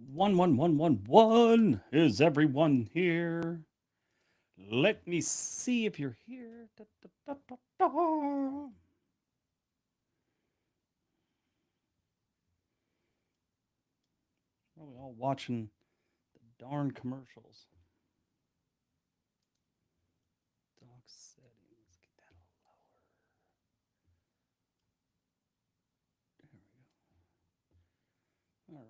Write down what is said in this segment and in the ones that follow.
1111. Is everyone here? Let me see if you're here. Da, da, da, da, da. Are we all watching the darn commercials? Dock settings. Get that a little lower. There we go. All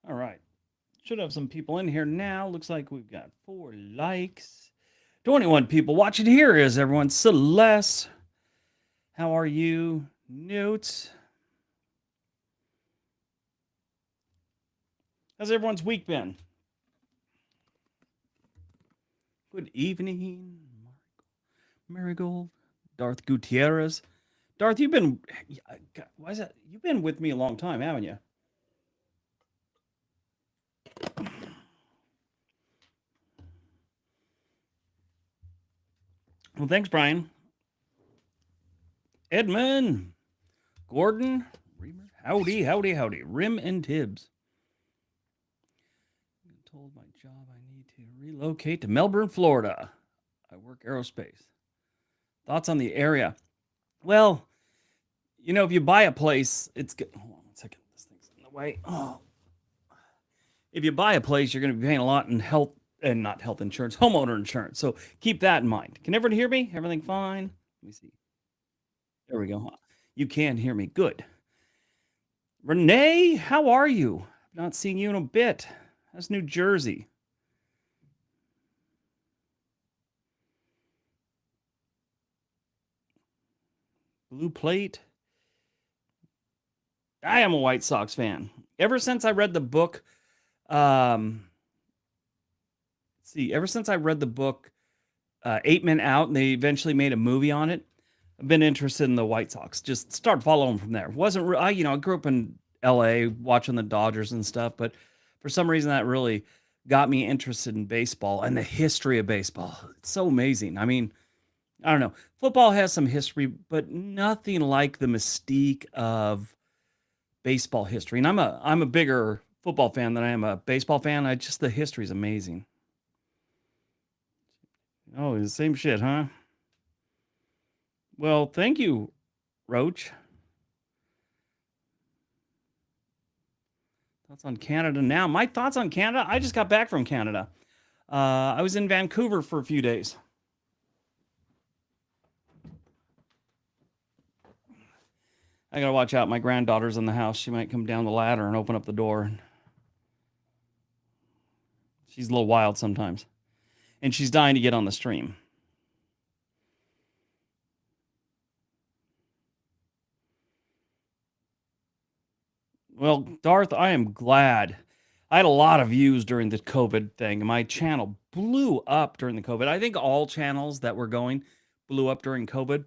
right. All right. Should have some people in here now. Looks like we've got 4 likes. 21 people watching. Here is everyone. Celeste. How are you? Newt. How's everyone's week been? Good evening, Marigold. Darth Gutierrez. Darth, you've been. Why is that? You've been with me a long time, haven't you? Well, thanks, Brian. Edmund. Gordon. Reamer. Howdy, howdy, howdy. Rim and Tibbs. I'm told my job I need to relocate to Melbourne, Florida. I work aerospace. Thoughts on the area? Well, if you buy a place, it's good. Hold on 1 second. This thing's in the way. Oh. If you buy a place, you're going to be paying a lot in health and not health insurance, homeowner insurance. So keep that in mind. Can everyone hear me? Everything fine? Let me see. There we go. You can hear me. Good. Renee, how are you? Not seeing you in a bit. That's New Jersey. Blue plate. I am a White Sox fan. Ever since I read the book, ever since I read the book 8 Men Out, and they eventually made a movie on it, I've been interested in the White Sox. Just start following from there. I grew up in L.A. watching the Dodgers and stuff, but for some reason that really got me interested in baseball and the history of baseball. It's so amazing. I mean, I don't know. Football has some history, but nothing like the mystique of baseball history. And I'm a bigger football fan than I am a baseball fan. The history is amazing. Oh, the same shit, huh? Well, thank you, Roach. Thoughts on Canada now? My thoughts on Canada? I just got back from Canada. I was in Vancouver for a few days. I gotta watch out. My granddaughter's in the house. She might come down the ladder and open up the door. She's a little wild sometimes. And she's dying to get on the stream. Well, Darth, I am glad. I had a lot of views during the COVID thing. My channel blew up during the COVID. I think all channels that were going blew up during COVID.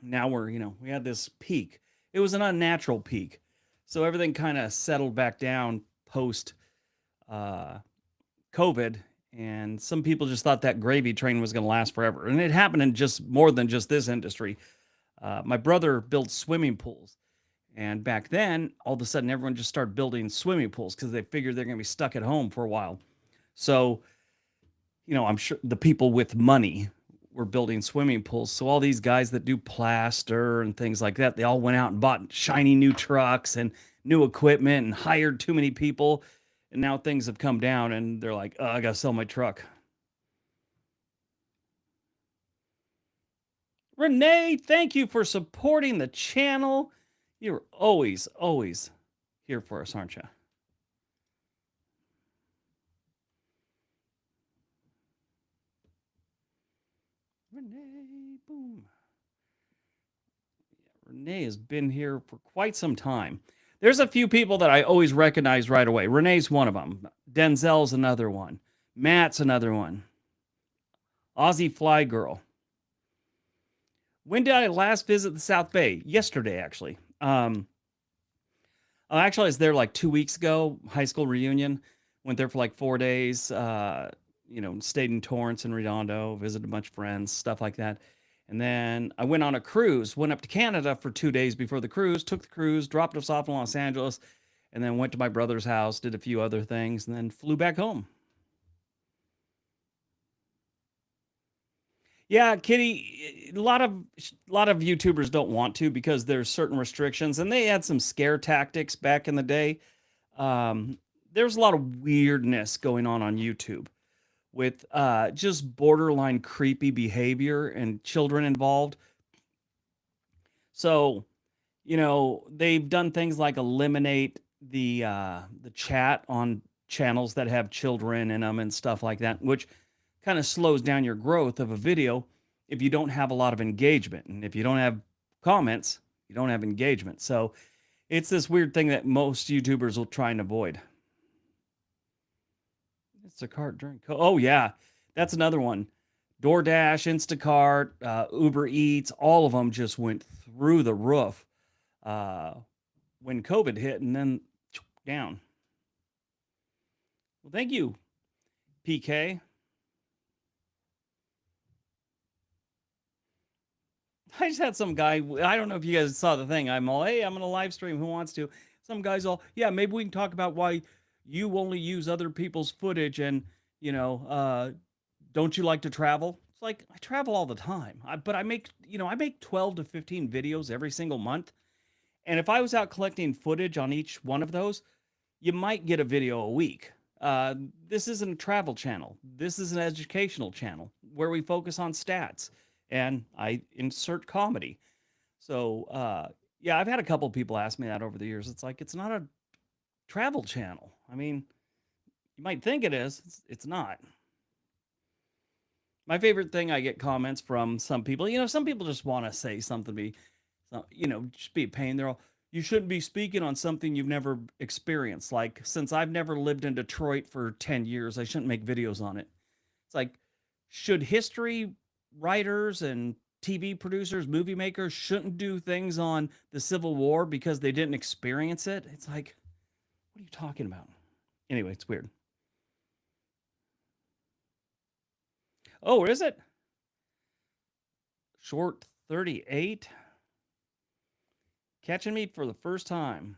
Now we had this peak. It was an unnatural peak. So everything kind of settled back down post uh, COVID. And some people just thought that gravy train was going to last forever. And it happened in just more than just this industry. My brother built swimming pools. And back then, all of a sudden, everyone just started building swimming pools because they figured they're going to be stuck at home for a while. So, I'm sure the people with money were building swimming pools. So all these guys that do plaster and things like that, they all went out and bought shiny new trucks and new equipment and hired too many people. And now things have come down and they're like, oh, I got to sell my truck. Renee, thank you for supporting the channel. You're always, always here for us, aren't you? Renee, boom. Yeah, Renee has been here for quite some time. There's a few people that I always recognize right away. Renee's one of them. Denzel's another one. Matt's another one. Aussie Fly Girl. When did I last visit the South Bay? Yesterday, actually. Actually, I was there like 2 weeks ago. High school reunion. Went there for like 4 days. Stayed in Torrance and Redondo. Visited a bunch of friends, stuff like that. And then I went on a cruise, went up to Canada for 2 days before the cruise, took the cruise, dropped us off in Los Angeles, and then went to my brother's house, did a few other things, and then flew back home. Yeah, Kitty, a lot of YouTubers don't want to because there's certain restrictions, and they had some scare tactics back in the day. Um, there's a lot of weirdness going on YouTube with just borderline creepy behavior and children involved. So, they've done things like eliminate the chat on channels that have children in them and stuff like that, which kind of slows down your growth of a video if you don't have a lot of engagement. And if you don't have comments, you don't have engagement. So it's this weird thing that most YouTubers will try and avoid. Instacart during oh yeah, that's another one. DoorDash, Instacart, Uber Eats, all of them just went through the roof uh, when COVID hit, and then down. Well, thank you, PK. I just had some guy. I don't know if you guys saw the thing. I'm all, hey, I'm gonna live stream. Who wants to? Some guys all, yeah, maybe we can talk about why you only use other people's footage, and you know, uh, don't you like to travel? It's like I travel all the time, but I make 12 to 15 videos every single month, and if I was out collecting footage on each one of those, you might get a video a week. Uh, this isn't a travel channel. This is an educational channel where we focus on stats and I insert comedy. So, yeah, I've had a couple people ask me that over the years. It's like, it's not a travel channel. I mean, you might think it is, it's not. My favorite thing, I get comments from some people. Some people just want to say something to me, just be a pain. They're all, you shouldn't be speaking on something you've never experienced. Like, since I've never lived in Detroit for 10 years, I shouldn't make videos on it. It's like, should history writers and TV producers, movie makers shouldn't do things on the Civil War because they didn't experience it? It's like, what are you talking about? Anyway, it's weird. Oh, is it? Short 38? Catching me for the first time.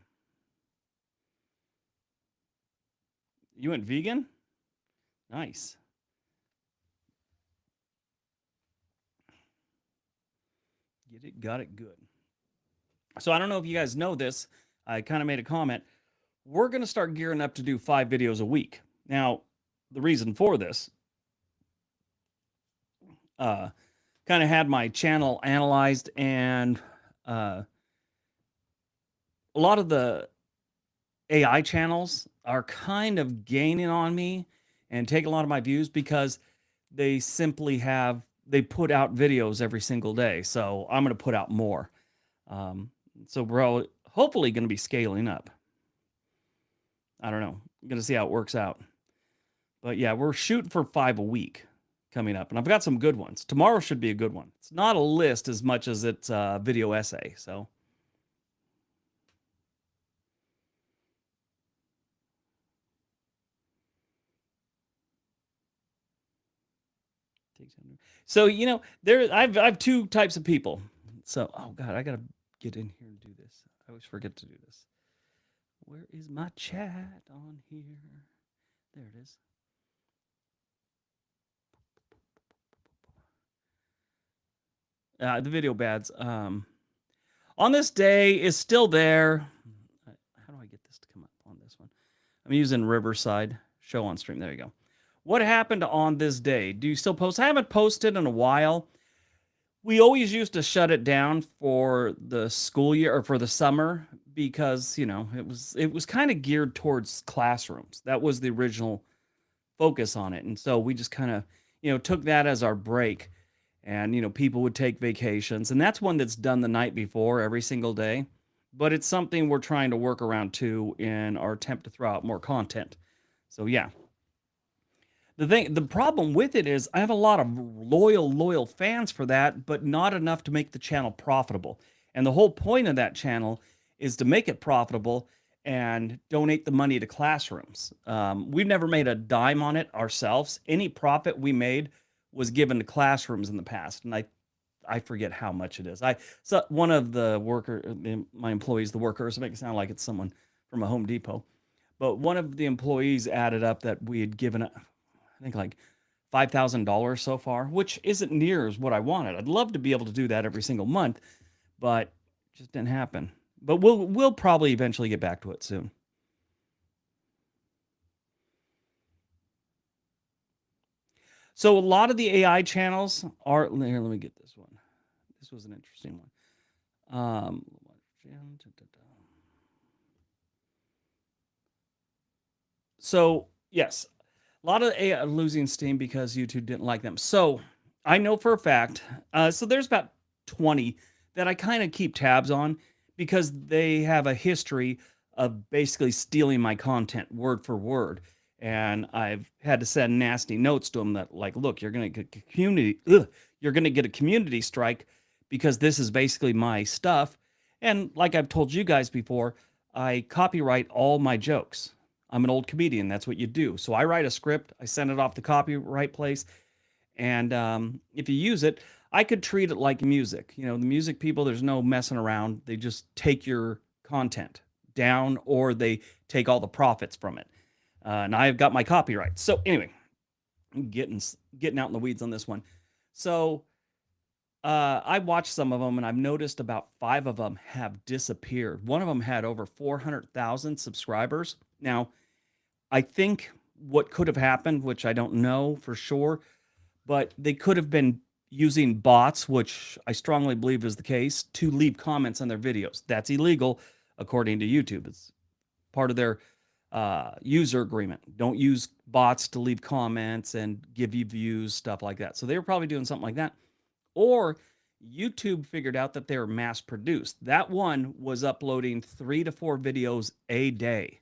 You went vegan? Nice. Get it, got it good. So I don't know if you guys know this. I kind of made a comment. We're going to start gearing up to do 5 videos a week. Now, the reason for this, uh, kind of had my channel analyzed, and a lot of the AI channels are kind of gaining on me and take a lot of my views because they put out videos every single day. So I'm going to put out more. Um, so we're all hopefully going to be scaling up. I don't know. I'm going to see how it works out. But yeah, we're shooting for 5 a week coming up, and I've got some good ones. Tomorrow should be a good one. It's not a list as much as it's a video essay. So so I've two types of people. So oh god, I gotta get in here and do this. I always forget to do this. Where is my chat on here? There it is. The video bads. On this day is still there. How do I get this to come up on this one? I'm using Riverside show on stream. There you go. What happened on this day? Do you still post? I haven't posted in a while. We always used to shut it down for the school year or for the summer because, it was kind of geared towards classrooms. That was the original focus on it. And so we just kind of, took that as our break. And, people would take vacations. And that's one that's done the night before every single day. But it's something we're trying to work around too in our attempt to throw out more content. So yeah. The problem with it is I have a lot of loyal fans for that, but not enough to make the channel profitable. And the whole point of that channel is to make it profitable and donate the money to classrooms. We've never made a dime on it ourselves. Any profit we made was given to classrooms in the past, and I I forget how much it is. So one of the my employees, the workers, make it sound like it's someone from a Home Depot, but one of the employees added up that we had given, I think like $5,000 so far, which isn't near as what I wanted. I'd love to be able to do that every single month, but it just didn't happen. But we'll probably eventually get back to it soon. So a lot of the AI channels are here. Let me get this one. This was an interesting one. So yes, a lot of AI are losing steam because YouTube didn't like them. So I know for a fact. So there's about 20 that I kind of keep tabs on because they have a history of basically stealing my content word for word. And I've had to send nasty notes to them that, like, look, you're gonna get you're gonna get a community strike because this is basically my stuff. And like I've told you guys before, I copyright all my jokes. I'm an old comedian. That's what you do. So I write a script, I send it off the copyright place, and if you use it, I could treat it like music. You know, the music people, there's no messing around. They just take your content down or they take all the profits from it. And I've got my copyright. So anyway, getting out in the weeds on this one. So I watched some of them and I've noticed about five of them have disappeared. One of them had over 400,000 subscribers. Now, I think what could have happened, which I don't know for sure, but they could have been using bots, which I strongly believe is the case, to leave comments on their videos. That's illegal according to YouTube. It's part of their user agreement. Don't use bots to leave comments and give you views, stuff like that. So they were probably doing something like that. Or YouTube figured out that they were mass produced. That one was uploading 3 to 4 videos a day,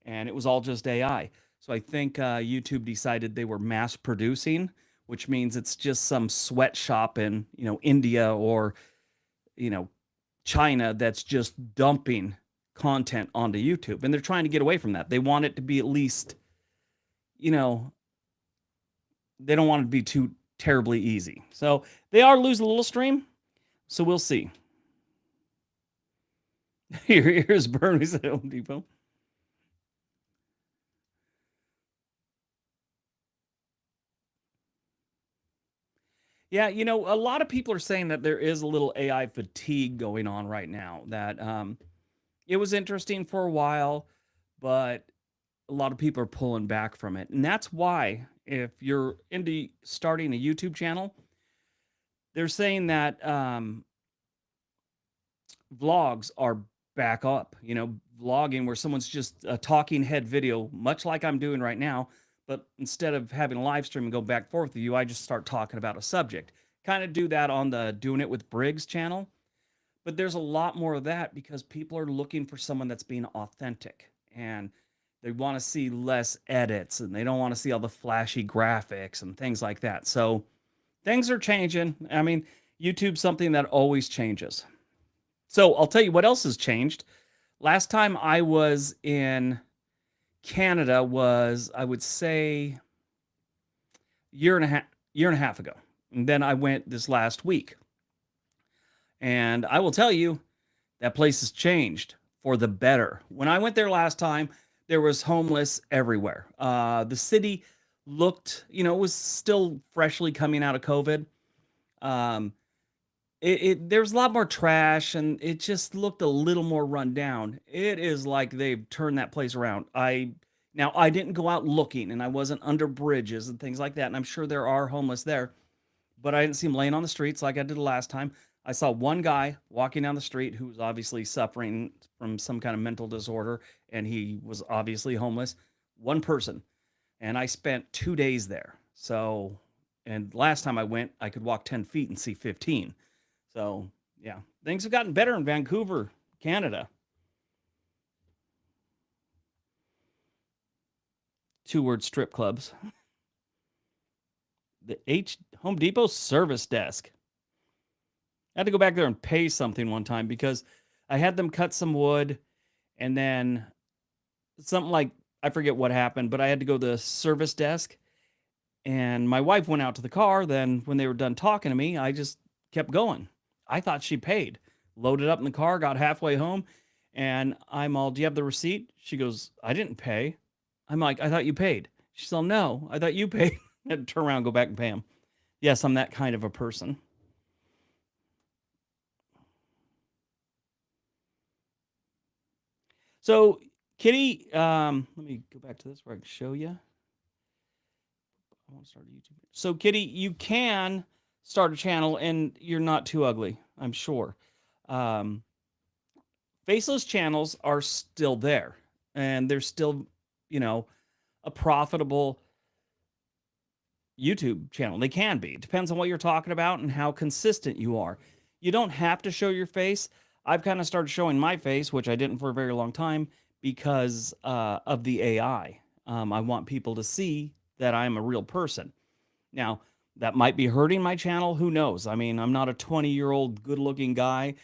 and it was all just AI. So I think YouTube decided they were mass producing, which means it's just some sweatshop in India or you know China that's just dumping content onto YouTube, and they're trying to get away from that. They want it to be at least, you know, they don't want it to be too terribly easy. So they are losing a little stream. So we'll see. Here's Bernie's at Home Depot. Yeah, a lot of people are saying that there is a little AI fatigue going on right now. That it was interesting for a while, but a lot of people are pulling back from it. And that's why, if you're into starting a YouTube channel, they're saying that vlogs are back up. Vlogging where someone's just a talking head video, much like I'm doing right now. But instead of having a live stream and go back and forth with you, I just start talking about a subject. Kind of do that on the Doing It with Briggs channel. But there's a lot more of that because people are looking for someone that's being authentic, and they want to see less edits and they don't want to see all the flashy graphics and things like that. So things are changing. I mean, YouTube's something that always changes. So I'll tell you what else has changed. Last time I was in Canada was, I would say, year and a half ago. And then I went this last week. And I will tell you, that place has changed for the better. When I went there last time, there was homeless everywhere. The city looked, it was still freshly coming out of COVID. Um, there's a lot more trash and it just looked a little more run down. It is like they've turned that place around. I didn't go out looking and I wasn't under bridges and things like that. And I'm sure there are homeless there, but I didn't see them laying on the streets like I did the last time. I saw one guy walking down the street who was obviously suffering from some kind of mental disorder, and he was obviously homeless. One person. And I spent 2 days there. So, and last time I went, I could walk 10 feet and see 15. So, yeah, things have gotten better in Vancouver, Canada. 2 word strip clubs. The Home Depot service desk. I had to go back there and pay something one time because I had them cut some wood and then something like, I forget what happened, but I had to go to the service desk and my wife went out to the car. Then when they were done talking to me, I just kept going. I thought she paid. Loaded up in the car, got halfway home, and I'm all, "Do you have the receipt?" She goes, "I didn't pay." I'm like, "I thought you paid." She's all, "No, I thought you paid." I had to turn around, go back and pay him. Yes, I'm that kind of a person. So, Kitty, let me go back to this where I can show you. I want to start a YouTube. So, Kitty, you can start a channel, and you're not too ugly, I'm sure. Um, Faceless channels are still there, and they're still, you know, a profitable YouTube channel. They can be. It depends on what you're talking about and how consistent you are. You don't have to show your face. I've kind of started showing my face, which I didn't for a very long time because of the AI. I want people to see that I'm a real person. Now, that might be hurting my channel. Who knows? I mean, I'm not a 20-year-old good looking guy.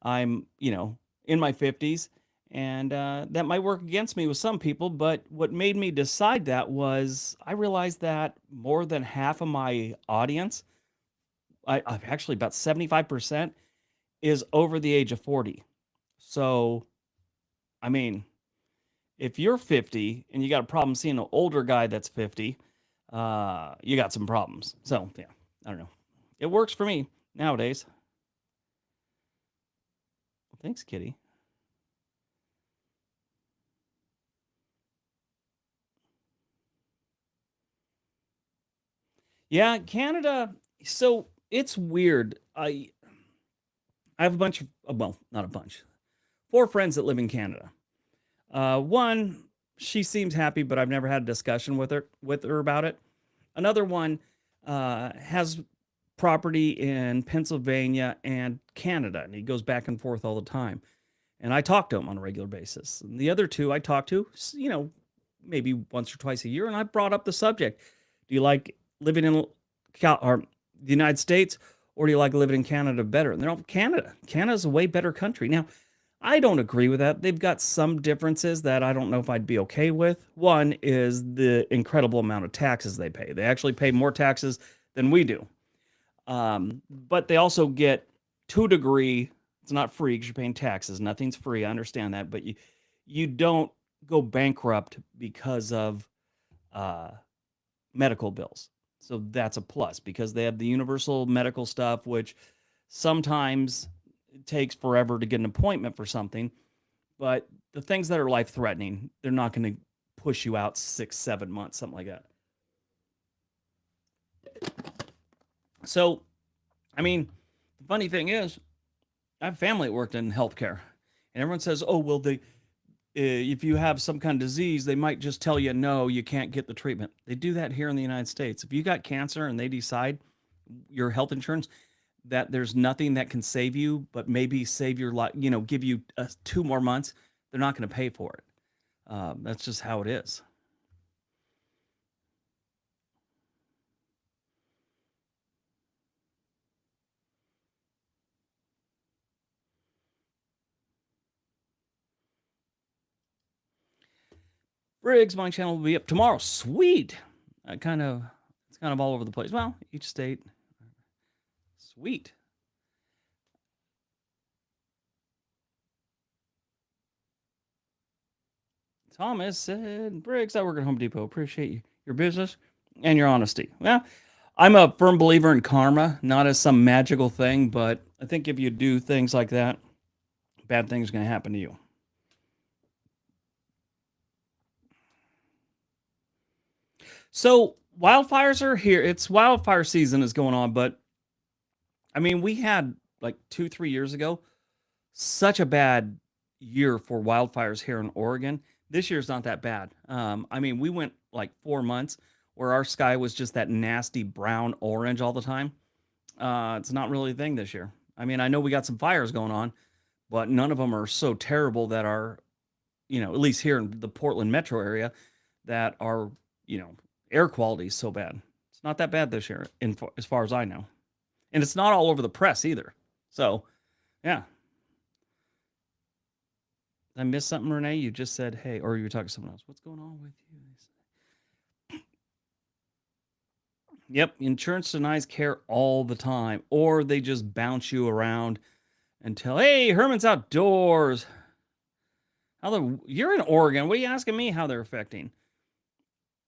I'm, in my 50s, and that might work against me with some people. But what made me decide that was I realized that more than half of my audience, I've actually about 75%, is over the age of 40. So, I mean, if you're 50 and you got a problem seeing an older guy that's 50, you got some problems. So, yeah, I don't know. It works for me nowadays. Well, thanks, Kitty. Yeah, Canada. So it's weird. I have a bunch of well, not a bunch, 4 friends that live in Canada. One, she seems happy, but I've never had a discussion with her about it. Another one has property in Pennsylvania and Canada, and he goes back and forth all the time. And I talk to him on a regular basis. And the other two I talk to, maybe once or twice a year, and I brought up the subject. Do you like living in or the United States, or do you like living in Canada better? And they're all Canada. Canada's a way better country. Now, I don't agree with that. They've got some differences that I don't know if I'd be okay with. One is the incredible amount of taxes they pay. They actually pay more taxes than we do. But they also get to a degree. It's not free because you're paying taxes. Nothing's free. I understand that, but you don't go bankrupt because of uh, medical bills. So that's a plus because they have the universal medical stuff, which sometimes it takes forever to get an appointment for something. But the things that are life threatening, they're not going to push you out 6, 7 months, something like that. So, I mean, the funny thing is, I have family that worked in healthcare, and everyone says, "Oh, well, if you have some kind of disease, they might just tell you no, you can't get the treatment." They do that here in the United States. If you got cancer and they decide your health insurance that there's nothing that can save you, but maybe save your life, give you 2 more months, they're not going to pay for it. That's just how it is. Briggs, my channel will be up tomorrow. Sweet. It's kind of all over the place. Well, each state. Sweet. Thomas said, Briggs, I work at Home Depot. Appreciate your business and your honesty. Well, I'm a firm believer in karma, not as some magical thing, but I think if you do things like that, bad things are going to happen to you. So wildfires are here. It's wildfire season is going on, but I mean, we had like 2, 3 years ago such a bad year for wildfires here in Oregon. This year's not that bad. I mean, we went like 4 months where our sky was just that nasty brown orange all the time. It's not really a thing this year. I mean, I know we got some fires going on, but none of them are so terrible that are, at least here in the Portland metro area, that are, you know, air quality is so bad. It's not that bad this year, as far as I know. And it's not all over the press either. So, yeah. Did I miss something, Renee? You just said, hey, or you were talking to someone else. What's going on with you? Yep, insurance denies care all the time, or they just bounce you around until, hey, Herman's outdoors. You're in Oregon. What are you asking me how they're affecting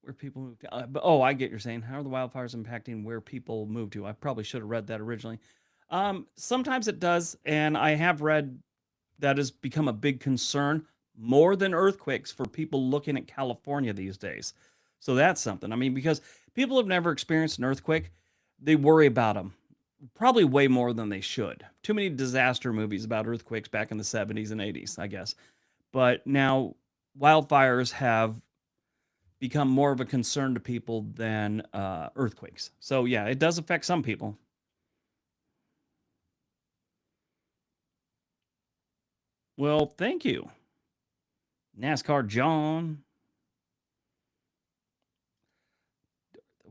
where people move to? Oh, I get you're saying. How are the wildfires impacting where people move to? I probably should have read that originally. Sometimes it does, and I have read that has become a big concern more than earthquakes for people looking at California these days. So that's something. I mean, because people have never experienced an earthquake, they worry about them probably way more than they should. Too many disaster movies about earthquakes back in the 70s and 80s, I guess. But now wildfires have become more of a concern to people than earthquakes. So yeah, it does affect some people. Well, thank you, NASCAR John.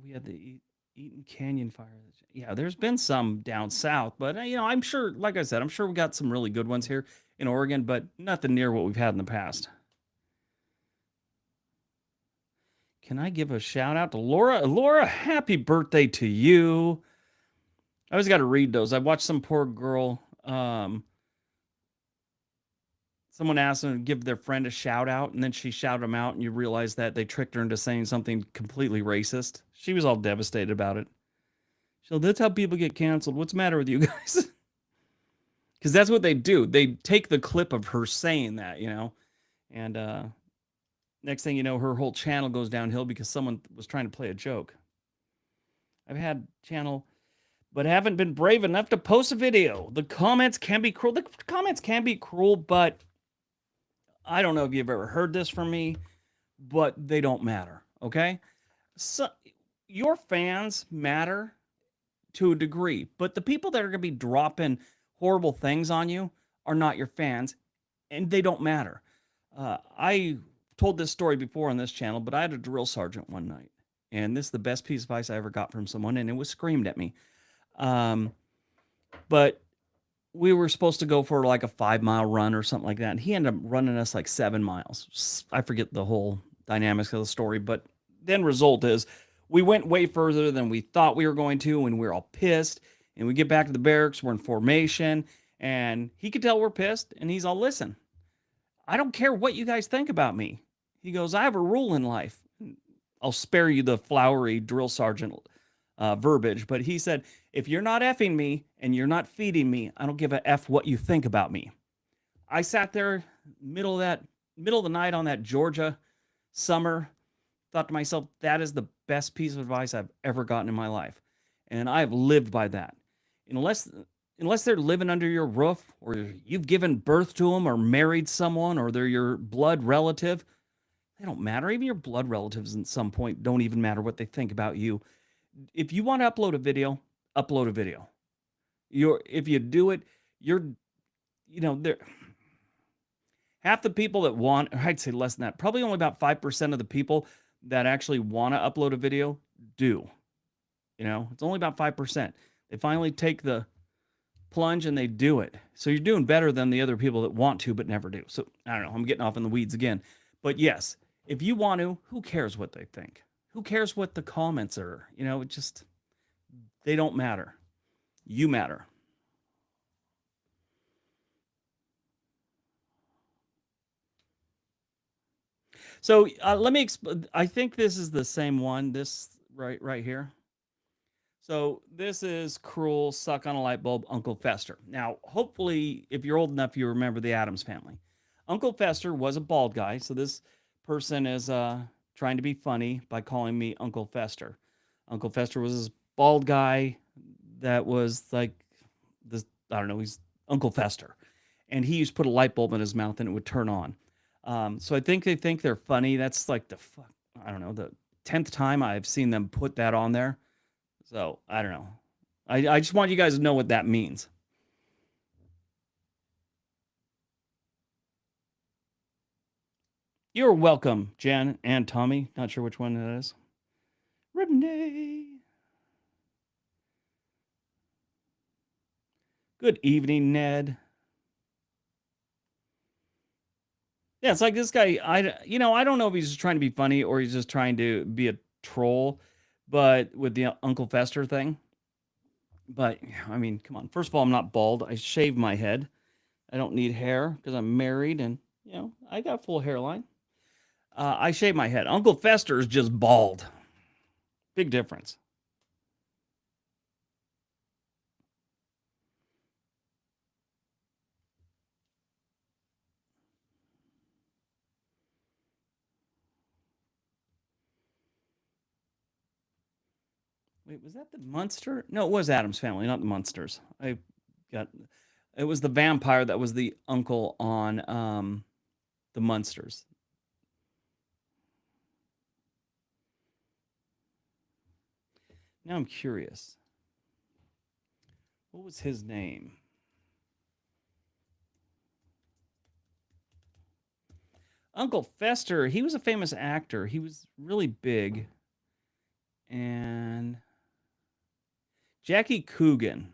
We had the Eaton Canyon fire. Yeah, there's been some down south, but I'm sure, like I said, I'm sure we got some really good ones here in Oregon, but nothing near what we've had in the past. Can I give a shout out to Laura? Laura, happy birthday to you. I always got to read those. I watched some poor girl. Someone asked them to give their friend a shout out, and then she shouted them out, and you realize that they tricked her into saying something completely racist. She was all devastated about it. So that's how people get canceled. What's the matter with you guys? Because that's what they do. They take the clip of her saying that, and next thing you know, her whole channel goes downhill because someone was trying to play a joke. I've had channel, but haven't been brave enough to post a video. The comments can be cruel. The comments can be cruel, but I don't know if you've ever heard this from me, but they don't matter. Okay. So your fans matter to a degree, but the people that are going to be dropping horrible things on you are not your fans, and they don't matter. I told this story before on this channel, but I had a drill sergeant one night, and this is the best piece of advice I ever got from someone, and it was screamed at me. But we were supposed to go for like a 5 mile run or something like that, and he ended up running us like 7 miles. I forget the whole dynamics of the story, but the end result is we went way further than we thought we were going to, and we were all pissed. And we get back to the barracks, we're in formation, and he could tell we're pissed, and he's all, listen, I don't care what you guys think about me. He goes, I have a rule in life. I'll spare you the flowery drill sergeant verbiage, but he said, if you're not effing me and you're not feeding me, I don't give a F what you think about me. I sat there middle of the night on that Georgia summer, thought to myself, that is the best piece of advice I've ever gotten in my life. And I've lived by that. Unless they're living under your roof, or you've given birth to them, or married someone, or they're your blood relative, they don't matter. Even your blood relatives at some point don't even matter what they think about you. If you want to upload a video, upload a video. If you do it, you're there half the people that want, or I'd say less than that, probably only about 5% of the people that actually want to upload a video do. It's only about 5%. They finally take the plunge and they do it. So you're doing better than the other people that want to but never do. So I don't know, I'm getting off in the weeds again. But yes, if you want to, who cares what they think? Who cares what the comments are? It just, they don't matter. You matter. So let me I think this is the same one. This right here. So this is cruel, suck on a light bulb, Uncle Fester. Now, hopefully, if you're old enough, you remember the Addams Family. Uncle Fester was a bald guy, so this person is trying to be funny by calling me Uncle Fester. Uncle Fester was this bald guy that was like this. I don't know. He's Uncle Fester, and he used to put a light bulb in his mouth and it would turn on. So I think they think they're funny. That's like I don't know, the 10th time I've seen them put that on there. So I don't know. I just want you guys to know what that means. You're welcome, Jen and Tommy. Not sure which one it is. Renee. Good evening, Ned. Yeah, it's like this guy. I don't know if he's just trying to be funny or he's just trying to be a troll. but with the Uncle Fester thing. But I mean, come on. First of all, I'm not bald. I shave my head. I don't need hair because I'm married and I got a full hairline. I shave my head. Uncle Fester is just bald. Big difference. Wait, was that the Munster? No, it was Adam's Family, not the Munsters. I got it was the vampire that was the uncle on the Munsters. Now I'm curious. What was his name? Uncle Fester, he was a famous actor. He was really big. And Jackie Coogan.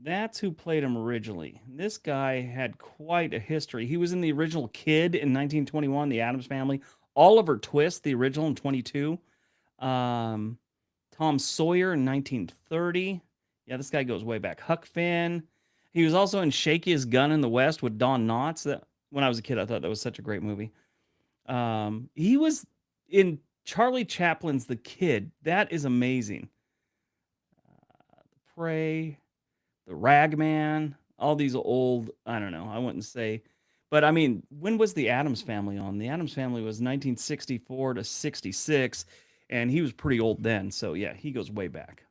That's who played him originally. This guy had quite a history. He was in the original Kid in 1921, The Addams Family. Oliver Twist, the original in 22. Tom Sawyer in 1930. Yeah, this guy goes way back. Huck Finn. He was also in Shakiest Gun in the West with Don Knotts. That when I was a kid, I thought that was such a great movie. He was in Charlie Chaplin's The Kid. That is amazing. The Prey, The Ragman, all these old, I don't know, I wouldn't say. But I mean, when was The Addams Family on? The Addams Family was 1964 to 66, and he was pretty old then. So yeah, he goes way back.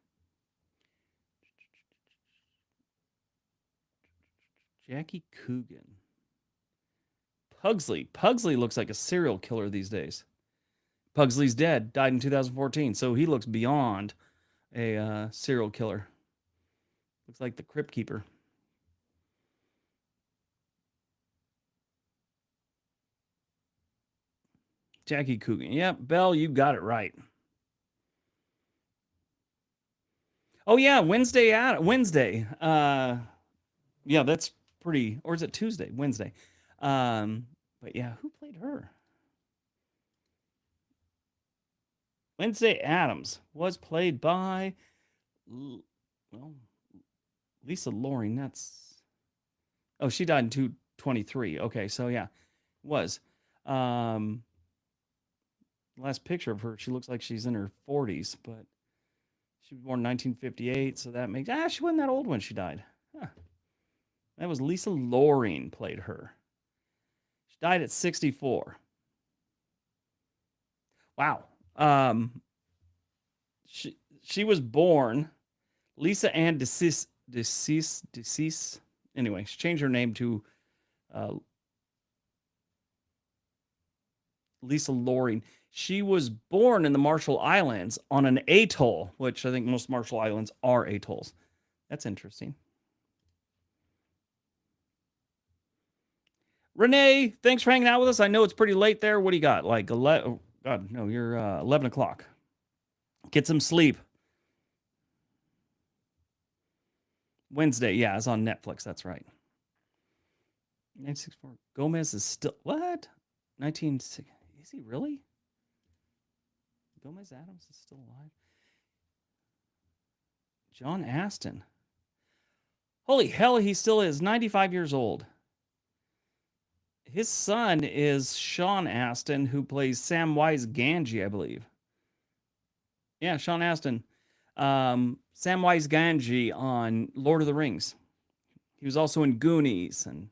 Jackie Coogan. Pugsley. Pugsley looks like a serial killer these days. Pugsley's dead, died in 2014, so he looks beyond a serial killer. Looks like the Crypt Keeper. Jackie Coogan. Yep, Bell, you got it right. Oh yeah, Wednesday. Yeah, that's pretty. Or is it Tuesday? Wednesday. But yeah, who played her? Wednesday Addams was played by, well, Lisa Loring. She died in 223. Okay, so yeah, was. Um, last picture of her, she looks like she's in her 40s, but she was born in 1958, so that makes she wasn't that old when she died. Huh. That was Lisa Loring played her. She died at 64. Wow. She was born Lisa Ann deceased. Anyway, she changed her name to Lisa Loring. She was born in the Marshall Islands on an atoll, which I think most Marshall Islands are atolls. That's interesting. Renee, thanks for hanging out with us. I know it's pretty late there. What do you got? Like 11? God, no, you're 11 o'clock. Get some sleep. Wednesday, yeah, it's on Netflix. That's right. 1964. Gomez is still what? 1960. Is he really? Gomez Addams is still alive. John Astin. Holy hell, he still is 95 years old. His son is Sean Astin, who plays Samwise Gamgee, I believe. Yeah, Sean Astin. Samwise Gamgee on Lord of the Rings. He was also in Goonies and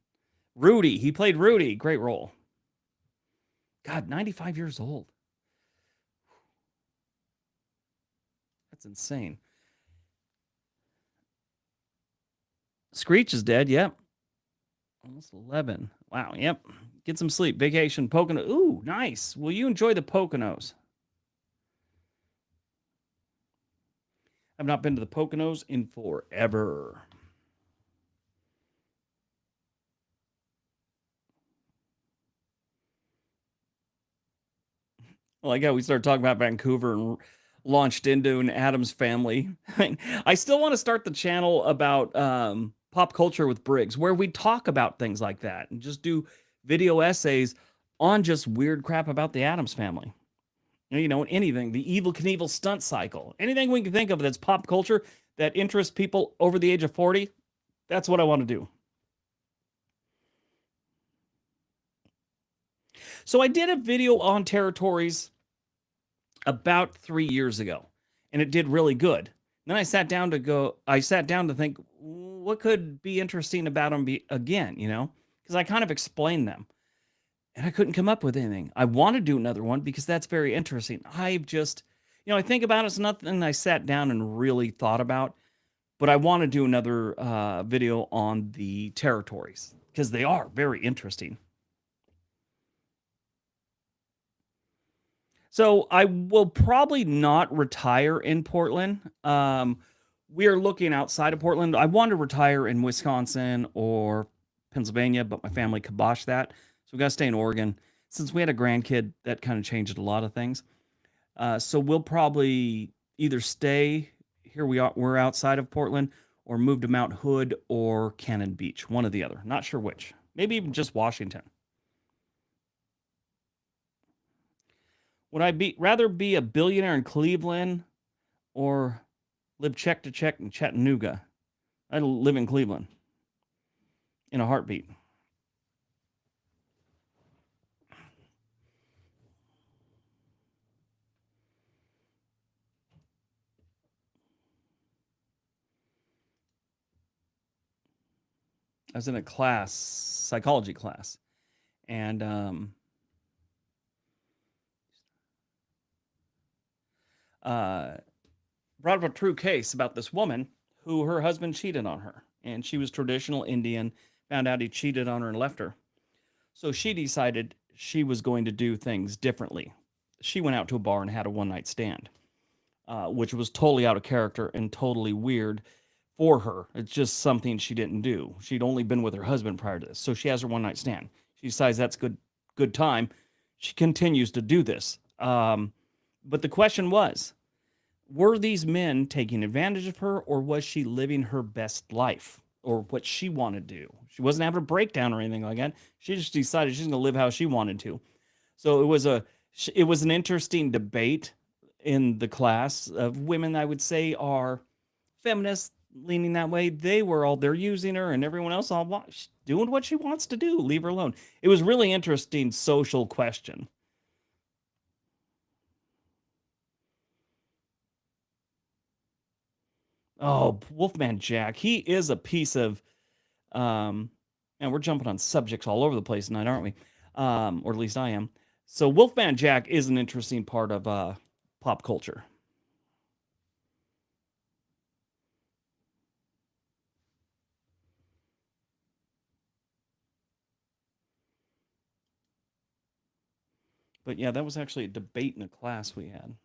Rudy. He played Rudy. Great role. God, 95 years old. That's insane. Screech is dead. Yep. Almost 11. Wow. Yep. Get some sleep. Vacation. Pocono. Ooh, nice. Will you enjoy the Poconos? I've not been to the Poconos in forever. Like how we started talking about Vancouver and launched into an Addams Family. I still want to start the channel about pop culture with Briggs, where we talk about things like that and just do video essays on just weird crap about the Addams Family. Anything, the Evil Knievel stunt cycle, anything we can think of that's pop culture that interests people over the age of 40, that's what I want to do. So I did a video on territories about 3 years ago, and it did really good. Then I sat down to think, what could be interesting about them again, because I kind of explained them. And I couldn't come up with anything. I want to do another one because that's very interesting. I've just, I think about it, it's nothing I sat down and really thought about, but I want to do another video on the territories because they are very interesting. So I will probably not retire in Portland. We are looking outside of Portland. I want to retire in Wisconsin or Pennsylvania, but my family kiboshed that. So we got to stay in Oregon. Since we had a grandkid, that kind of changed a lot of things. So we'll probably either stay here, we're outside of Portland, or move to Mount Hood or Cannon Beach, one or the other. Not sure which. Maybe even just Washington. Would I be rather be a billionaire in Cleveland or live check to check in Chattanooga? I'd live in Cleveland in a heartbeat. I was in a class, psychology class, and brought up a true case about this woman who her husband cheated on her, and she was traditional Indian. Found out he cheated on her and left her. So she decided she was going to do things differently. She went out to a bar and had a one night stand, which was totally out of character and totally weird for her. It's just something she didn't do. She'd only been with her husband prior to this, so she has her one night stand. She decides that's good time. She continues to do this. But the question was, were these men taking advantage of her, or was she living her best life, or what she wanted to do? She wasn't having a breakdown or anything like that. She just decided she's going to live how she wanted to. So it was an interesting debate in the class of women. I would say are feminists leaning that way. They're using her, and everyone else doing what she wants to do. Leave her alone. It was really interesting social question. Oh, Wolfman Jack. He is a piece of and we're jumping on subjects all over the place tonight, aren't we? Or at least I am. So Wolfman Jack is an interesting part of pop culture. But yeah, that was actually a debate in a class we had.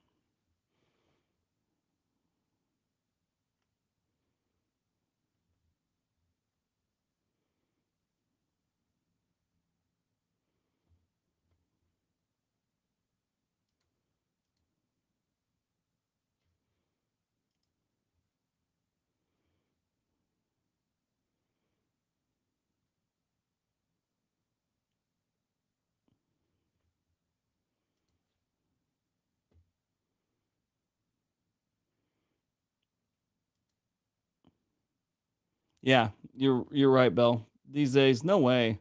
Yeah, you're right, Bell. These days, no way.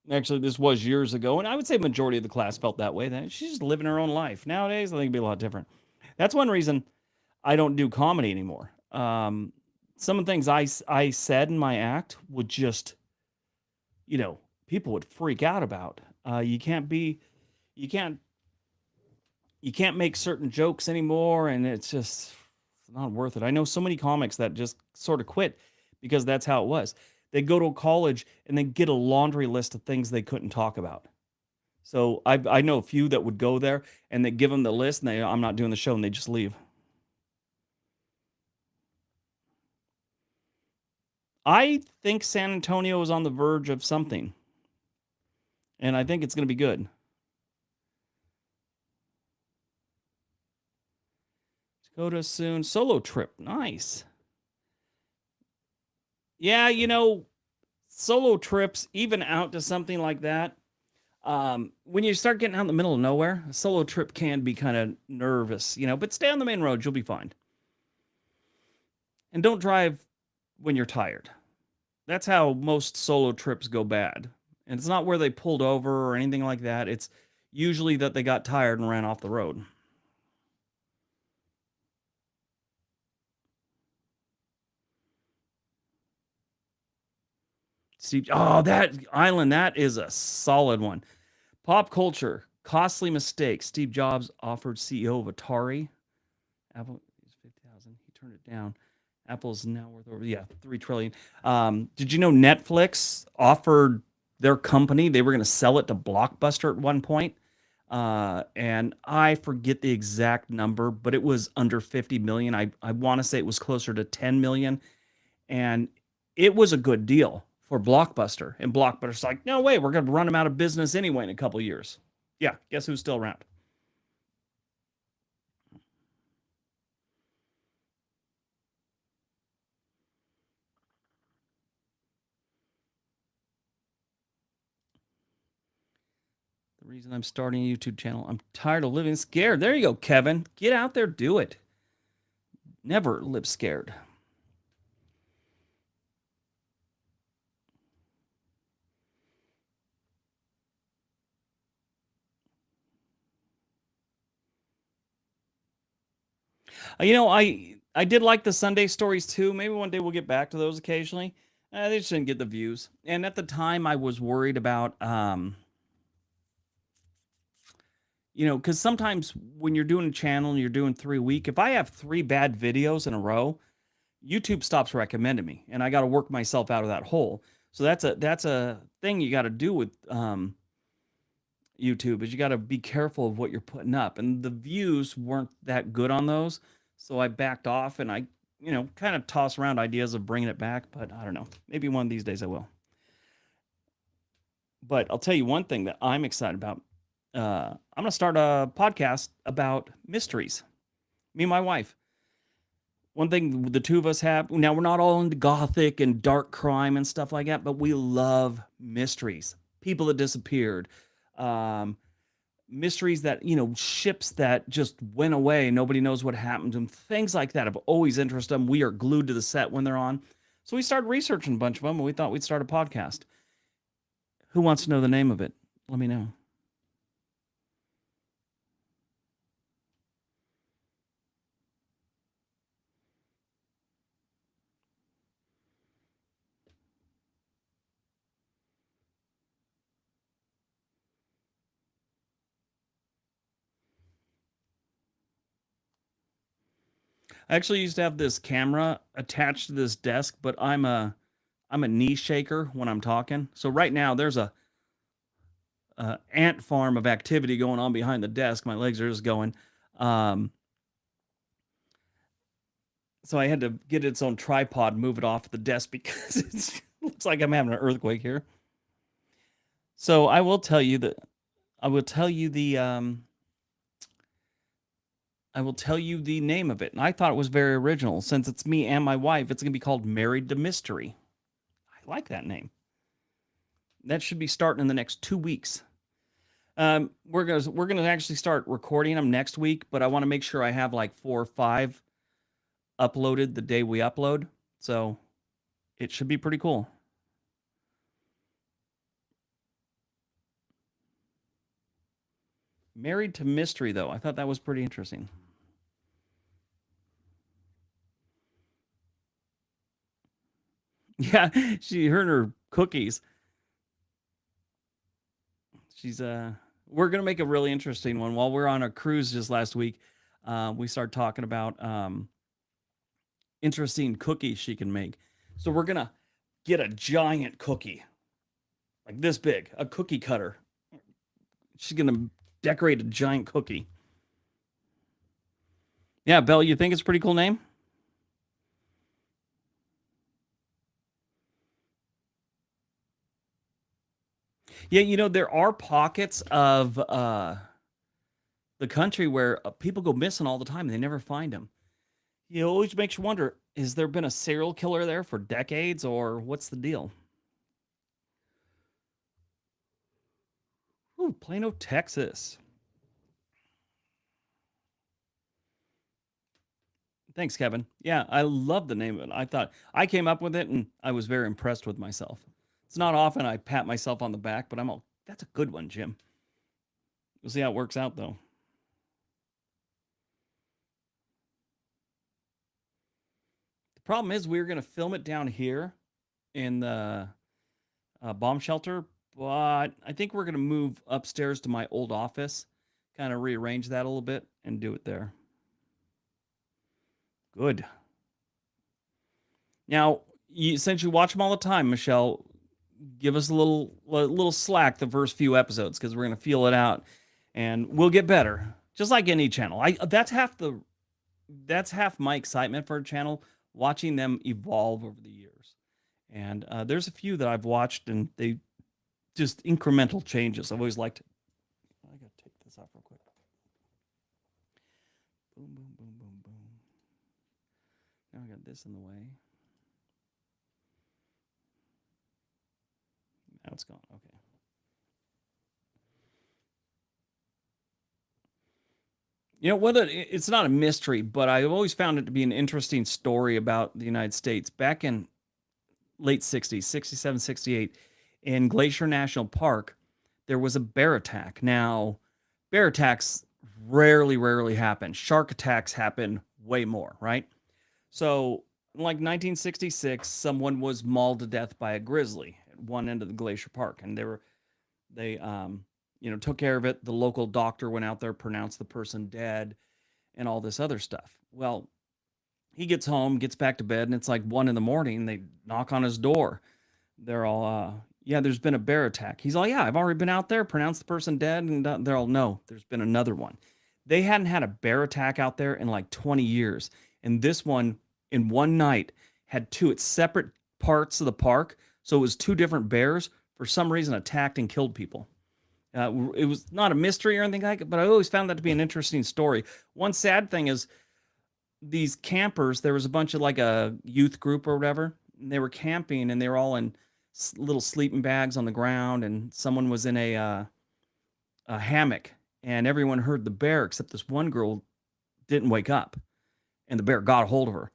Actually, this was years ago, and I would say majority of the class felt that way. That she's just living her own life. Nowadays, I think it'd be a lot different. That's one reason I don't do comedy anymore. Some of the things I said in my act would just, you know, people would freak out about. You can't, you can't make certain jokes anymore, and it's not worth it. I know so many comics that just sort of quit because that's how it was. They go to college and they get a laundry list of things they couldn't talk about. So I know a few that would go there and they give them the list and I'm not doing the show, and they just leave. I think San Antonio is on the verge of something, and I think it's going to be good. Dakota soon. Solo trip. Nice. Yeah, solo trips, even out to something like that, when you start getting out in the middle of nowhere, a solo trip can be kind of nervous, but stay on the main road, you'll be fine. And don't drive when you're tired. That's how most solo trips go bad. And it's not where they pulled over or anything like that. It's usually that they got tired and ran off the road. Steve, oh, that island, that is a solid one. Pop culture, costly mistake. Steve Jobs offered CEO of Atari. Apple is 50,000. He turned it down. Apple's now worth over 3 trillion. Did you know Netflix offered their company, they were going to sell it to Blockbuster at one point? And I forget the exact number, but it was under 50 million. I want to say it was closer to 10 million. And it was a good deal for Blockbuster. And Blockbuster's like, no way, we're going to run them out of business anyway in a couple years. Yeah, guess who's still around? The reason I'm starting a YouTube channel, I'm tired of living scared. There you go, Kevin. Get out there, do it. Never live scared. I did like the Sunday stories too. Maybe one day we'll get back to those occasionally. They just didn't get the views. And at the time, I was worried about, because sometimes when you're doing a channel and you're doing 3 a week, if I have 3 bad videos in a row, YouTube stops recommending me, and I got to work myself out of that hole. So that's a thing you got to do with YouTube, is you got to be careful of what you're putting up. And the views weren't that good on those, so I backed off, and I kind of toss around ideas of bringing it back, but I don't know. Maybe one of these days I will. But I'll tell you one thing that I'm excited about. I'm gonna start a podcast about mysteries. Me and my wife. One thing the two of us have now, we're not all into gothic and dark crime and stuff like that, but we love mysteries. People that disappeared, um, mysteries that, ships that just went away. Nobody knows what happened to them. Things like that have always interested them. We are glued to the set when they're on. So we started researching a bunch of them, and we thought we'd start a podcast. Who wants to know the name of it? Let me know. I actually used to have this camera attached to this desk, but I'm a knee shaker when I'm talking. So right now there's a ant farm of activity going on behind the desk. My legs are just going. Um, so I had to get its own tripod, move it off the desk because it looks like I'm having an earthquake here. So I will tell you that I will tell you the I will tell you the name of it. And I thought it was very original. Since it's me and my wife, it's gonna be called Married to Mystery. I like that name. That should be starting in the next 2 weeks. We're gonna actually start recording them next week, but I want to make sure I have like 4 or 5 uploaded the day we upload. So it should be pretty cool. Married to Mystery, though, I thought that was pretty interesting. Yeah, she heard her cookies. She's We're gonna make a really interesting one. While we're on a cruise just last week, we started talking about interesting cookies she can make. So we're gonna get a giant cookie, like this big, a cookie cutter. She's gonna decorate a giant cookie. Yeah, Belle, you think it's a pretty cool name? Yeah, there are pockets of the country where people go missing all the time. They never find them. It always makes you wonder: has there been a serial killer there for decades, or what's the deal? Ooh, Plano, Texas. Thanks, Kevin. Yeah, I love the name of it. I thought I came up with it and I was very impressed with myself. It's not often I pat myself on the back, but I'm all, that's a good one, Jim. We'll see how it works out, though. The problem is we were going to film it down here in the bomb shelter, but I think we're going to move upstairs to my old office, kind of rearrange that a little bit and do it there. Good. Now, since you watch them all the time, Michelle, give us a little slack the first few episodes because we're going to feel it out and we'll get better. Just like any channel. That's half my excitement for a channel, watching them evolve over the years. And there's a few that I've watched and they just incremental changes. I've always liked it. I got to take this off real quick. Boom, boom, boom, boom, boom. Now I got this in the way. Now it's gone. Okay. You know what? It's not a mystery, but I've always found it to be an interesting story about the United States. Back in late 60s, 67, 68, in Glacier National Park, there was a bear attack. Now, bear attacks rarely happen. Shark attacks happen way more, right? So, in like 1966, someone was mauled to death by a grizzly at one end of the Glacier Park, and they took care of it. The local doctor went out there, pronounced the person dead, and all this other stuff. Well, he gets home, gets back to bed, and it's like 1 in the morning. They knock on his door. They're all, yeah, there's been a bear attack. He's all, yeah, I've already been out there, pronounced the person dead, and they're all, no, there's been another one. They hadn't had a bear attack out there in like 20 years. And this one, in one night, had two. It's separate parts of the park. So it was two different bears, for some reason, attacked and killed people. It was not a mystery or anything like it, but I always found that to be an interesting story. One sad thing is these campers, there was a bunch of like a youth group or whatever, and they were camping and they were all in little sleeping bags on the ground, and someone was in a hammock, and everyone heard the bear except this one girl didn't wake up, and the bear got a hold of her.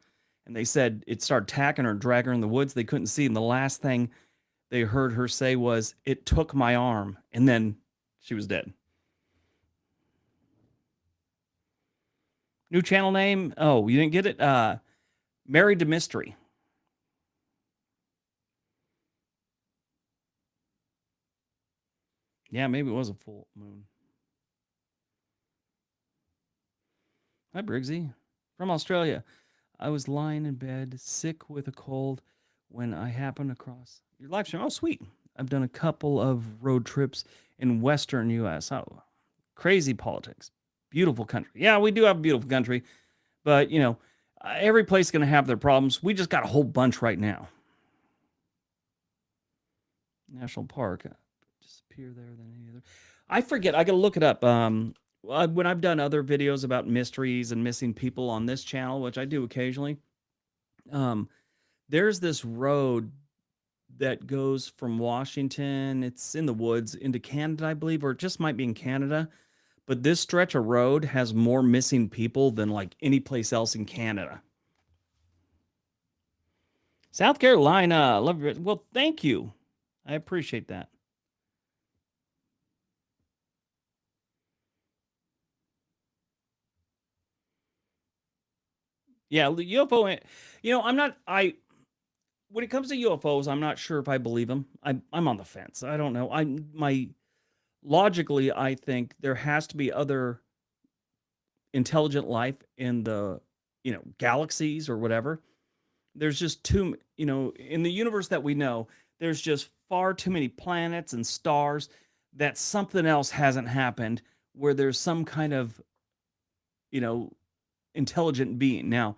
And they said it started attacking her and dragging her in the woods. They couldn't see, and the last thing they heard her say was, "It took my arm," and then she was dead. New channel name? Oh, you didn't get it? Married to Mystery. Yeah, maybe it was a full moon. Hi, Briggsy. From Australia. I was lying in bed, sick with a cold, when I happened across your live stream. Oh, sweet. I've done a couple of road trips in Western U.S. Oh, crazy politics. Beautiful country. Yeah, we do have a beautiful country, but, every place is going to have their problems. We just got a whole bunch right now. National Park. Disappear there than any other. I forget. I got to look it up. When I've done other videos about mysteries and missing people on this channel, which I do occasionally, there's this road that goes from Washington, it's in the woods, into Canada, I believe, or it just might be in Canada. But this stretch of road has more missing people than like any place else in Canada. South Carolina, love you. Well, thank you. I appreciate that. Yeah, UFO. I'm not. When it comes to UFOs, I'm not sure if I believe them. I'm on the fence. I don't know. Logically, I think there has to be other intelligent life in the galaxies or whatever. There's just in the universe that we know, there's just far too many planets and stars that something else hasn't happened where there's some kind of you know intelligent being. Now,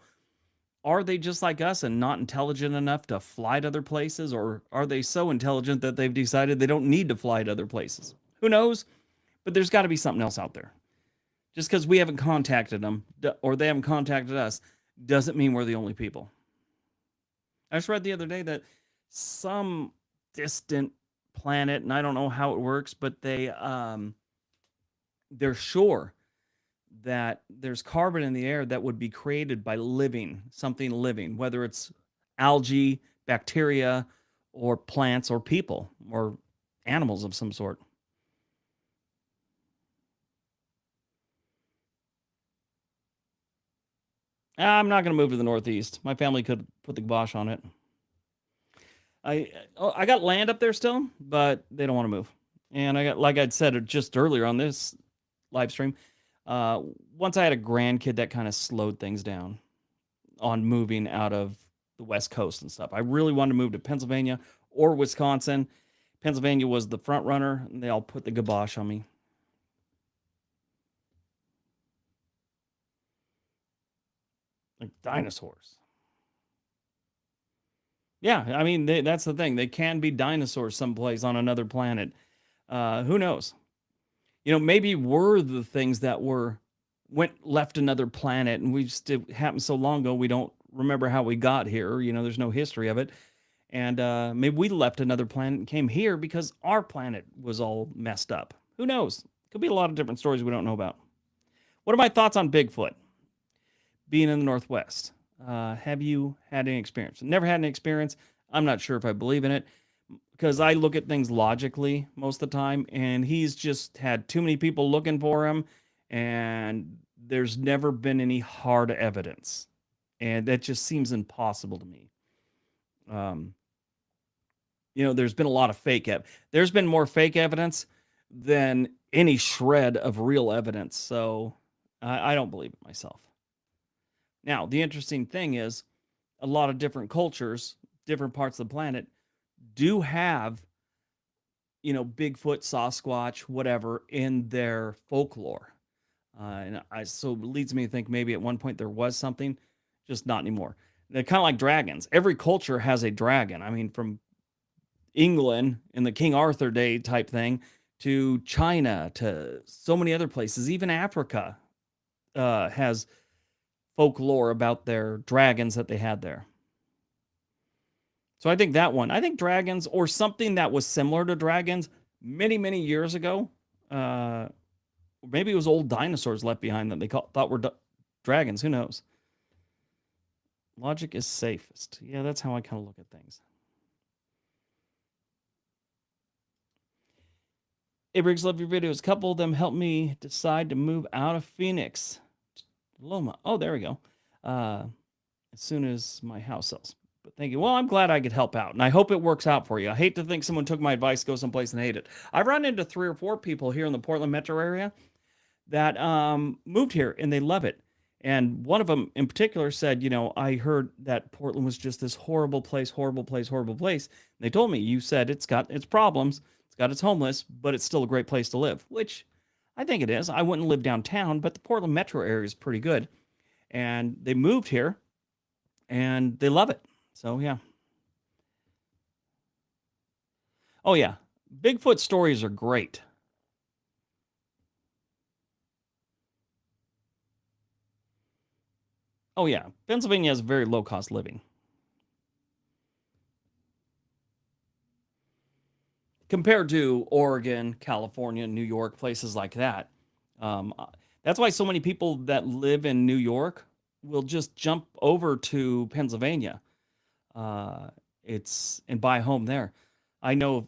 are they just like us and not intelligent enough to fly to other places, or are they so intelligent that they've decided they don't need to fly to other places? Who knows? But there's got to be something else out there. Just because we haven't contacted them or they haven't contacted us doesn't mean we're the only people. I just read the other day that some distant planet, and I don't know how it works, but they're sure that there's carbon in the air that would be created by something living, whether it's algae, bacteria, or plants, or people, or animals of some sort. I'm not going to move to the Northeast. My family could put the kibosh on it. I got land up there still, but they don't want to move. And I got, like I'd said just earlier on this live stream, uh, once I had a grandkid, that kind of slowed things down on moving out of the West Coast and stuff. I really wanted to move to Pennsylvania or Wisconsin. Pennsylvania was the front runner, and they all put the kibosh on me. Like dinosaurs. Yeah, I mean that's the thing. They can be dinosaurs someplace on another planet. Who knows? Maybe we're the things that left another planet, and we just it happened so long ago we don't remember how we got here. There's no history of it, and maybe we left another planet and came here because our planet was all messed up. Who knows? Could be a lot of different stories we don't know about. What are my thoughts on Bigfoot being in the Northwest? Have you had any experience? Never had any experience. I'm not sure if I believe in it because I look at things logically most of the time, and he's just had too many people looking for him, and there's never been any hard evidence, and that just seems impossible to me. Um, there's been a lot of there's been more fake evidence than any shred of real evidence, so I don't believe it myself. Now, the interesting thing is a lot of different cultures, different parts of the planet do have, Bigfoot, Sasquatch, whatever in their folklore. So it leads me to think maybe at one point there was something, just not anymore. They're kind of like dragons. Every culture has a dragon. I mean, from England in the King Arthur day type thing to China to so many other places, even Africa has folklore about their dragons that they had there. So I think that one. I think dragons or something that was similar to dragons many, many years ago. Maybe it was old dinosaurs left behind that thought were dragons. Who knows? Logic is safest. Yeah, that's how I kind of look at things. Hey, Briggs, love your videos. A couple of them helped me decide to move out of Phoenix. Loma. Oh, there we go. As soon as my house sells. But thank you. Well, I'm glad I could help out, and I hope it works out for you. I hate to think someone took my advice, go someplace and hate it. I've run into 3 or 4 people here in the Portland metro area that moved here, and they love it. And one of them in particular said, I heard that Portland was just this horrible place, horrible place, horrible place. And they told me, you said it's got its problems, it's got its homeless, but it's still a great place to live, which I think it is. I wouldn't live downtown, but the Portland metro area is pretty good. And they moved here, and they love it. So, yeah. Oh, yeah. Bigfoot stories are great. Oh, yeah. Pennsylvania has very low cost living. Compared to Oregon, California, New York, places like that. That's why so many people that live in New York will just jump over to Pennsylvania. And buy a home there. I know,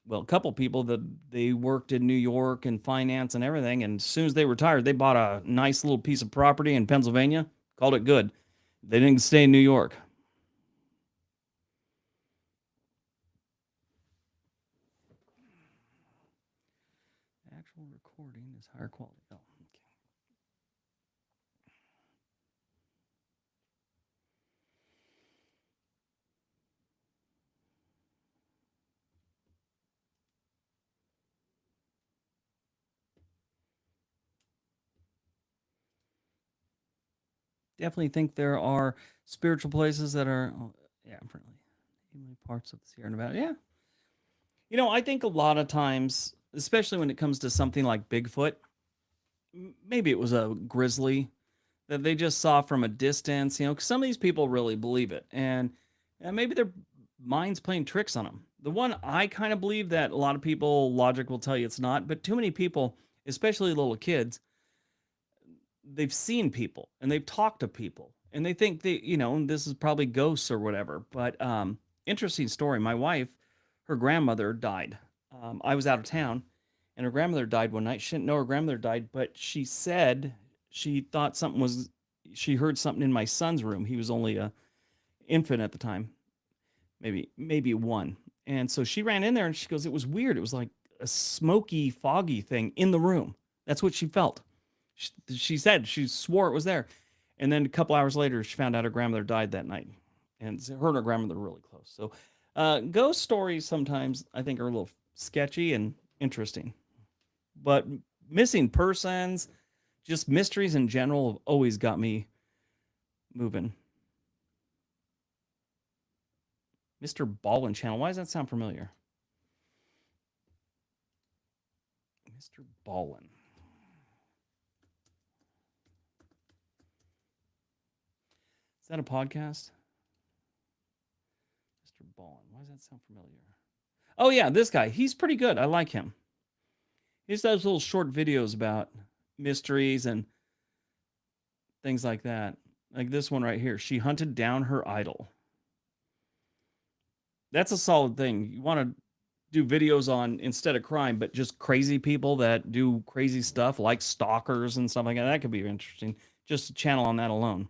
well, a couple people that they worked in New York and finance and everything, and as soon as they retired, they bought a nice little piece of property in Pennsylvania, called it good. They didn't stay in New York. Actual recording is higher quality. Oh, okay. Definitely think there are spiritual places that are, yeah, friendly. Parts of the Sierra Nevada. Yeah. I think a lot of times, especially when it comes to something like Bigfoot, maybe it was a grizzly that they just saw from a distance, 'cause some of these people really believe it. And maybe their mind's playing tricks on them. The one I kind of believe that a lot of people logic will tell you it's not, but too many people, especially little kids, they've seen people and they've talked to people and they think they, this is probably ghosts or whatever. But interesting story. My wife, her grandmother died. I was out of town and her grandmother died one night. She didn't know her grandmother died, but she said she thought she heard something in my son's room. He was only a infant at the time, maybe one. And so she ran in there and she goes, it was weird. It was like a smoky, foggy thing in the room. That's what she felt. She said she swore it was there. And then a couple hours later, she found out her grandmother died that night. And her and her grandmother were really close. So ghost stories sometimes I think are a little sketchy and interesting. But missing persons, just mysteries in general have always got me moving. Mr. Ballin channel. Why does that sound familiar? Mr. Ballin. Is that a podcast? Mr. Ballin. Why does that sound familiar? Oh, yeah, this guy. He's pretty good. I like him. He just does little short videos about mysteries and things like that. Like this one right here. She hunted down her idol. That's a solid thing. You want to do videos on, instead of crime, but just crazy people that do crazy stuff like stalkers and stuff like that. That could be interesting. Just a channel on that alone.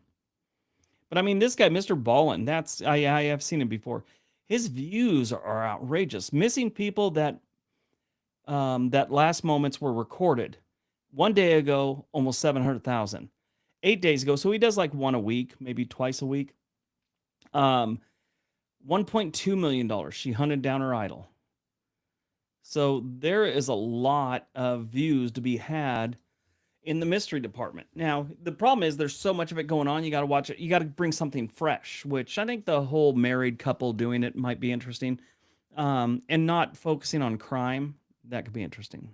But I mean, this guy, Mr. Ballin, I have seen him before. His views are outrageous. Missing people that last moments were recorded. 1 day ago, almost 700,000. 8 days ago, so he does like one a week, maybe twice a week. $1.2 million. She hunted down her idol. So there is a lot of views to be had in the mystery department. Now, the problem is there's so much of it going on. You got to watch it. You got to bring something fresh, which I think the whole married couple doing it might be interesting. And not focusing on crime. That could be interesting.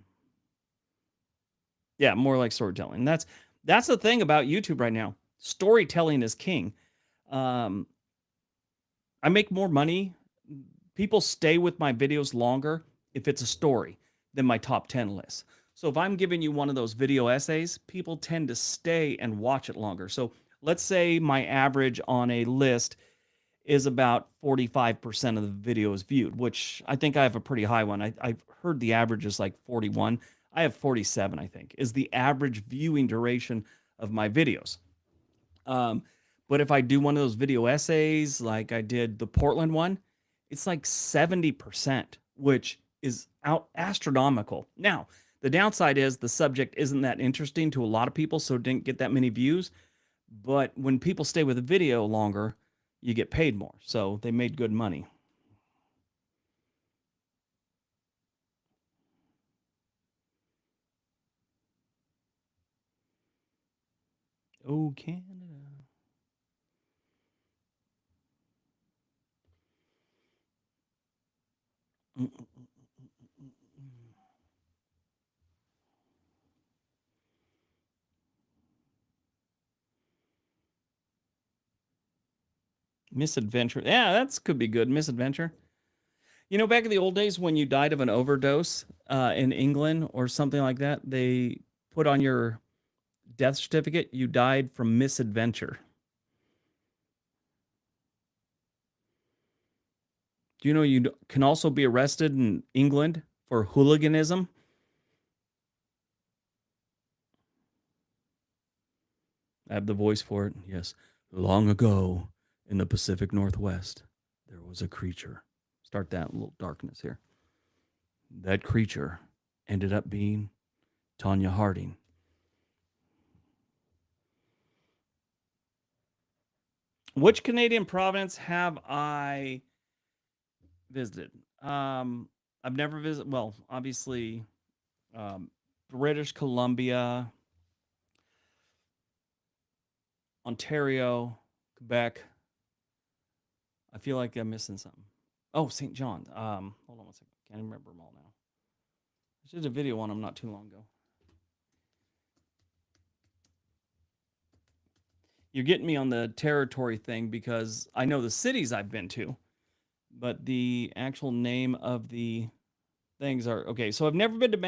Yeah, more like storytelling. That's the thing about YouTube right now. Storytelling is king. I make more money. People stay with my videos longer if it's a story than my top 10 list. So if I'm giving you one of those video essays, people tend to stay and watch it longer. So let's say my average on a list is about 45% of the videos viewed, which I think I have a pretty high one. I've heard the average is like 41. I have 47, I think, is the average viewing duration of my videos. But if I do one of those video essays, like I did the Portland one, it's like 70%, which is astronomical. Now, the downside is the subject isn't that interesting to a lot of people, so it didn't get that many views. But when people stay with a video longer, you get paid more. So they made good money. Oh, Canada. Misadventure. Yeah, that's could be good. Misadventure. Back in the old days when you died of an overdose in England or something like that, they put on your death certificate, you died from misadventure. Do you know you can also be arrested in England for hooliganism? I have the voice for it. Yes. Long ago in the Pacific Northwest, there was a creature. Start that little darkness here. That creature ended up being Tonya Harding. Which Canadian province have I visited? I've never visited, well, obviously, British Columbia, Ontario, Quebec. I feel like I'm missing something. Oh, St. John. Hold on one second. Can't even remember them all now. I did a video on them not too long ago. You're getting me on the territory thing because I know the cities I've been to. but the actual name of the things are okay. So I've never been to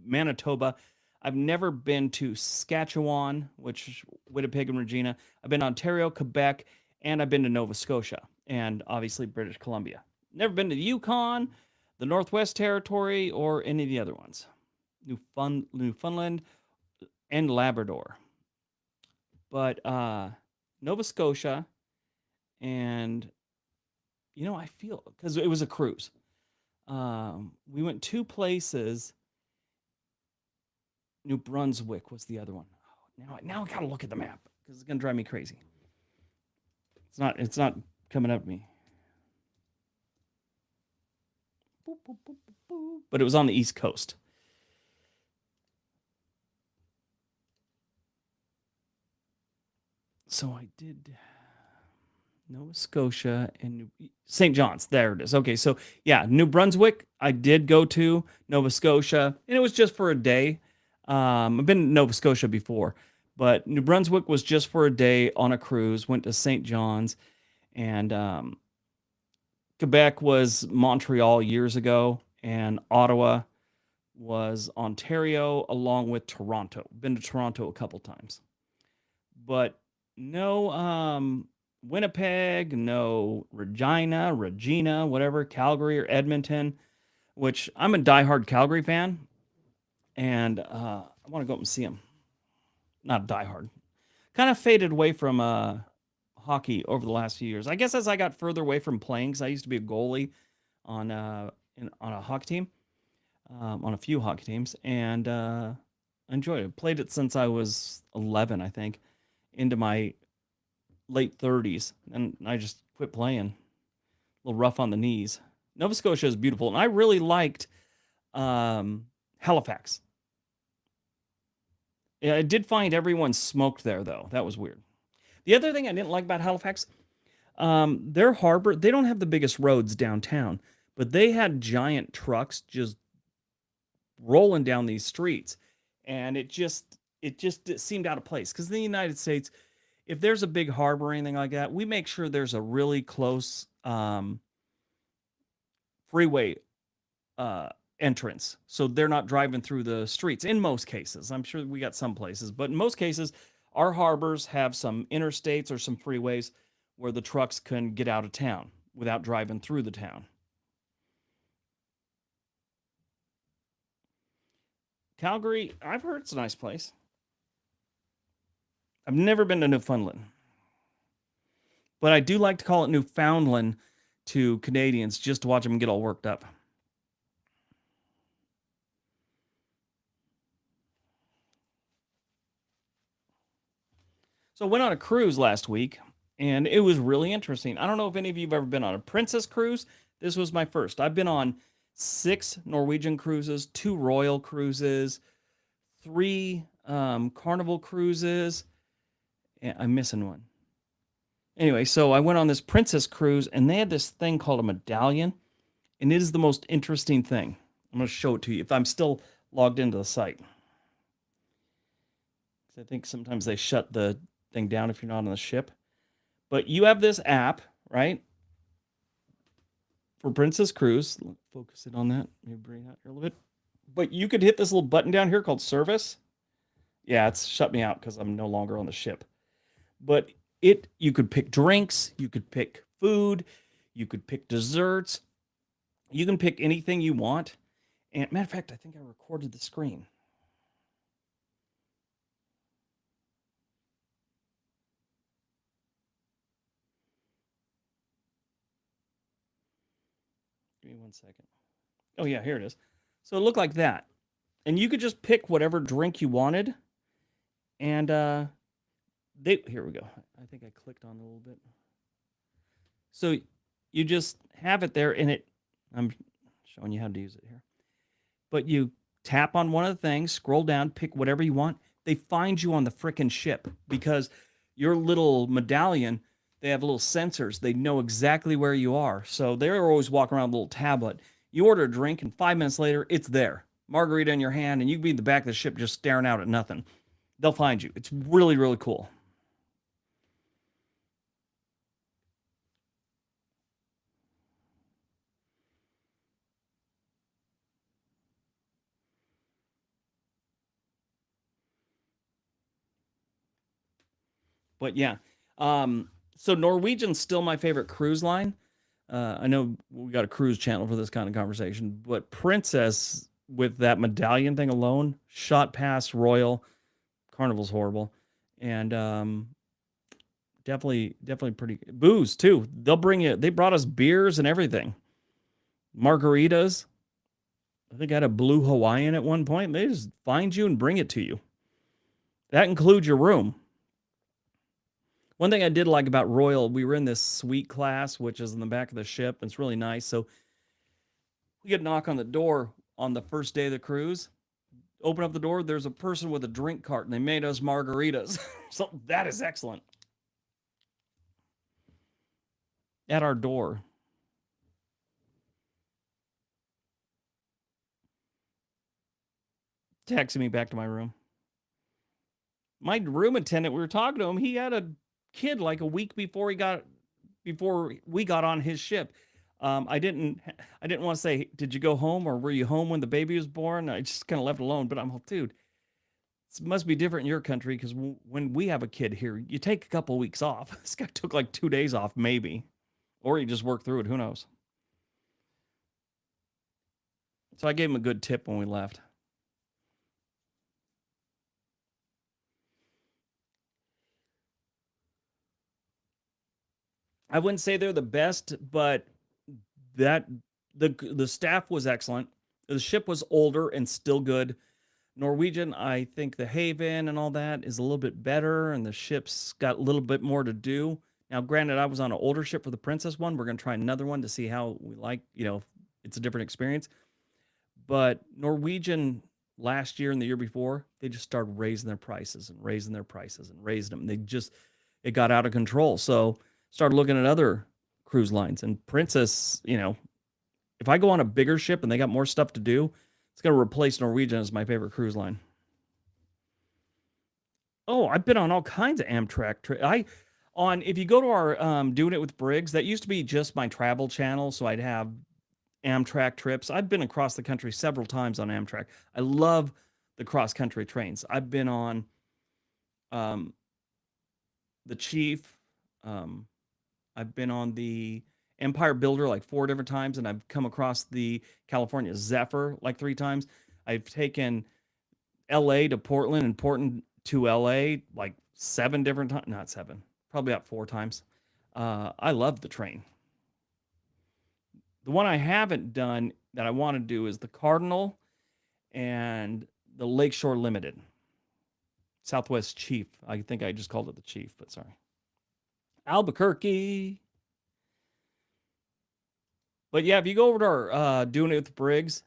Manitoba. I've never been to Saskatchewan, which is Winnipeg and Regina. I've been to Ontario, Quebec, and I've been to Nova Scotia and obviously British Columbia. Never been to the Yukon, the Northwest Territory, or any of the other ones. Newfoundland and Labrador. But Nova Scotia and I feel because it was a cruise. We went two places. New Brunswick was the other one. Now I gotta look at the map because it's gonna drive me crazy. It's not coming up to me. But it was on the East Coast. So I did Nova Scotia and St. John's. There it is. Okay, so yeah, New Brunswick. I did go to Nova Scotia, and it was just for a day. I've been to Nova Scotia before, but New Brunswick was just for a day on a cruise. Went to St. John's, and Quebec was Montreal years ago, and Ottawa was Ontario, along with Toronto. Been to Toronto a couple times, but no Winnipeg, no Regina, whatever, Calgary or Edmonton, which I'm a diehard Calgary fan, and I want to go up and see them. Not diehard. Kind of faded away from hockey over the last few years. I guess as I got further away from playing, because I used to be a goalie on on a hockey team, on a few hockey teams, and I enjoyed it. Played it since I was 11, I think, into my late 30s, and I just quit playing. A little rough on the knees. Nova Scotia is beautiful, and I really liked Halifax. Yeah, I did find everyone smoked there, though. That was weird. The other thing I didn't like about Halifax, their harbor, they don't have the biggest roads downtown, but they had giant trucks just rolling down these streets, and it seemed out of place. Because in the United States, if there's a big harbor or anything like that, we make sure there's a really close freeway entrance, so they're not driving through the streets. In most cases, I'm sure we got some places, but in most cases, our harbors have some interstates or some freeways where the trucks can get out of town without driving through the town. Calgary, I've heard it's a nice place. I've never been to Newfoundland, but I do like to call it Newfoundland to Canadians just to watch them get all worked up. So I went on a cruise last week, and it was really interesting. I don't know if any of you have ever been on a Princess cruise. This was my first. I've been on 6 Norwegian cruises, 2 Royal cruises, 3 Carnival cruises, and I'm missing one. Anyway, so I went on this Princess cruise, and they had this thing called a medallion, and it is the most interesting thing. I'm going to show it to you if I'm still logged into the site. I think sometimes they shut the thing down if you're not on the ship. But you have this app, right? For Princess Cruise. Focus it on that. Maybe bring it out here a little bit. But you could hit this little button down here called Service. Yeah, it's shut me out because I'm no longer on the ship. But you could pick drinks, you could pick food, you could pick desserts, you can pick anything you want. And matter of fact, I think I recorded the screen. Give me 1 second. Oh yeah, here it is. So it looked like that. And you could just pick whatever drink you wanted. And here we go. I think I clicked on it a little bit. So you just have it there, and I'm showing you how to use it here. But you tap on one of the things, scroll down, pick whatever you want. They find you on the frickin' ship because your little medallion, they have little sensors. They know exactly where you are. So they're always walking around with a little tablet. You order a drink, and 5 minutes later, it's there. Margarita in your hand, and you can be in the back of the ship just staring out at nothing. They'll find you. It's really, really cool. But yeah, so Norwegian's still my favorite cruise line. I know we got a cruise channel for this kind of conversation, but Princess with that medallion thing alone, shot past Royal. Carnival's horrible, and definitely pretty booze too. They'll bring you. They brought us beers and everything, margaritas. I think I had a blue Hawaiian at one point. They just find you and bring it to you. That includes your room. One thing I did like about Royal, we were in this suite class, which is in the back of the ship. It's really nice. So we get a knock on the door on the first day of the cruise. Open up the door. There's a person with a drink cart, and they made us margaritas. So that is excellent. At our door. Texting me back to my room. My room attendant, we were talking to him. He had a kid like a week before we got on his ship. I didn't want to say, did you go home or were you home when the baby was born? I just kind of left it alone. But I'm like, dude, it must be different in your country because when we have a kid here, you take a couple of weeks off. This guy took like 2 days off, maybe, or he just worked through it. Who knows? So I gave him a good tip when we left. I wouldn't say they're the best, but that the staff was excellent. The ship was older and still good. Norwegian, I think the Haven and all that is a little bit better, and the ship's got a little bit more to do. Now, granted, I was on an older ship for the Princess one. We're going to try another one to see how we like, it's a different experience. But Norwegian last year and the year before, they just started raising their prices and raising their prices and raising them. It got out of control. So started looking at other cruise lines, and Princess, if I go on a bigger ship and they got more stuff to do, it's going to replace Norwegian as my favorite cruise line. Oh, I've been on all kinds of Amtrak trips. If you go to our Doing It with Briggs, that used to be just my travel channel, so I'd have Amtrak trips. I've been across the country several times on Amtrak. I love the cross country trains. I've been on the Chief. I've been on the Empire Builder like 4 different times, and I've come across the California Zephyr like 3 times. I've taken LA to Portland and Portland to LA like 7 different times. Not 7, probably about 4 times. I love the train. The one I haven't done that I want to do is the Cardinal and the Lakeshore Limited. Southwest Chief. I think I just called it the Chief, but sorry. Albuquerque. But yeah, if you go over to our Doing It with Briggs,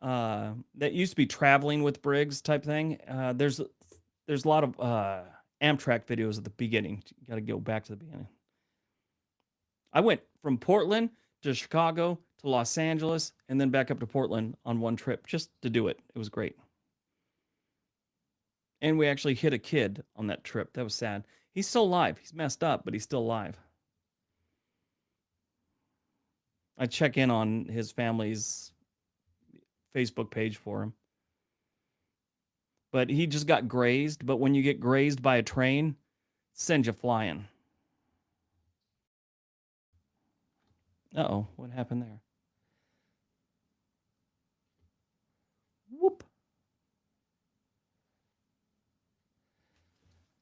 that used to be Traveling with Briggs type thing. There's a lot of Amtrak videos at the beginning. You got to go back to the beginning. I went from Portland to Chicago to Los Angeles and then back up to Portland on one trip just to do it. It was great. And we actually hit a kid on that trip. That was sad. He's still alive. He's messed up, but he's still alive. I check in on his family's Facebook page for him. But he just got grazed. But when you get grazed by a train, send you flying. Uh-oh, what happened there? Whoop.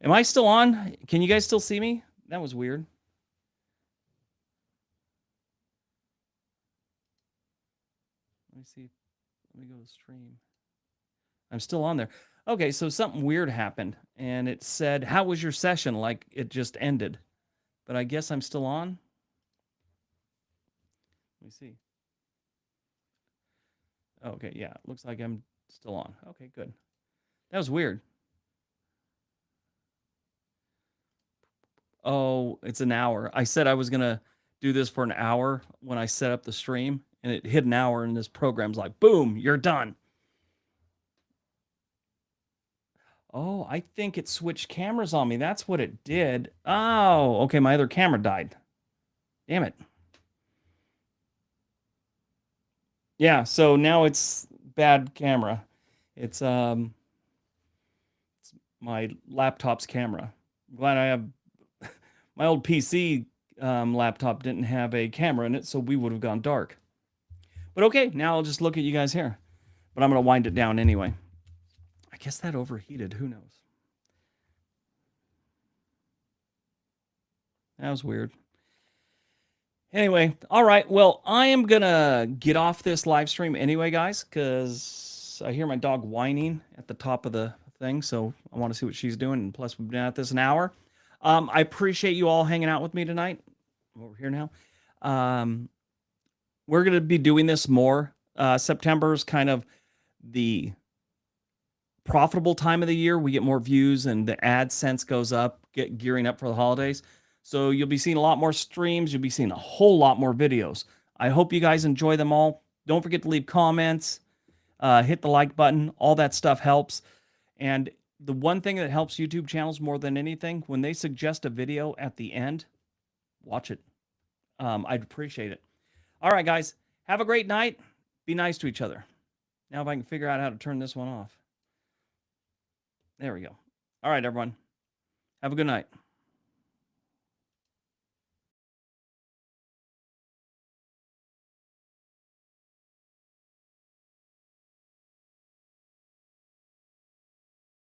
Am I still on? Can you guys still see me? That was weird. Let me see. Let me go to stream. I'm still on there. Okay, so something weird happened, and it said, how was your session? Like it just ended. But I guess I'm still on. Let me see. Okay, yeah, looks like I'm still on. Okay, good. That was weird. Oh, it's an hour. I said I was going to do this for an hour when I set up the stream, and it hit an hour, and this program's like, boom, you're done. Oh, I think it switched cameras on me. That's what it did. Oh, okay, my other camera died. Damn it. Yeah, so now it's bad camera. It's my laptop's camera. I'm glad I have My old PC laptop didn't have a camera in it, so we would have gone dark. But okay, now I'll just look at you guys here. But I'm going to wind it down anyway. I guess that overheated. Who knows? That was weird. Anyway, all right. Well, I am going to get off this live stream anyway, guys, because I hear my dog whining at the top of the thing. So I want to see what she's doing. And plus, we've been at this an hour. I appreciate you all hanging out with me tonight. I'm over here now. We're going to be doing this more. September is kind of the profitable time of the year. We get more views and the AdSense goes up, gearing up for the holidays. So you'll be seeing a lot more streams. You'll be seeing a whole lot more videos. I hope you guys enjoy them all. Don't forget to leave comments, hit the like button. All that stuff helps. And the one thing that helps YouTube channels more than anything, when they suggest a video at the end, watch it. I'd appreciate it. All right, guys. Have a great night. Be nice to each other. Now if I can figure out how to turn this one off. There we go. All right, everyone. Have a good night.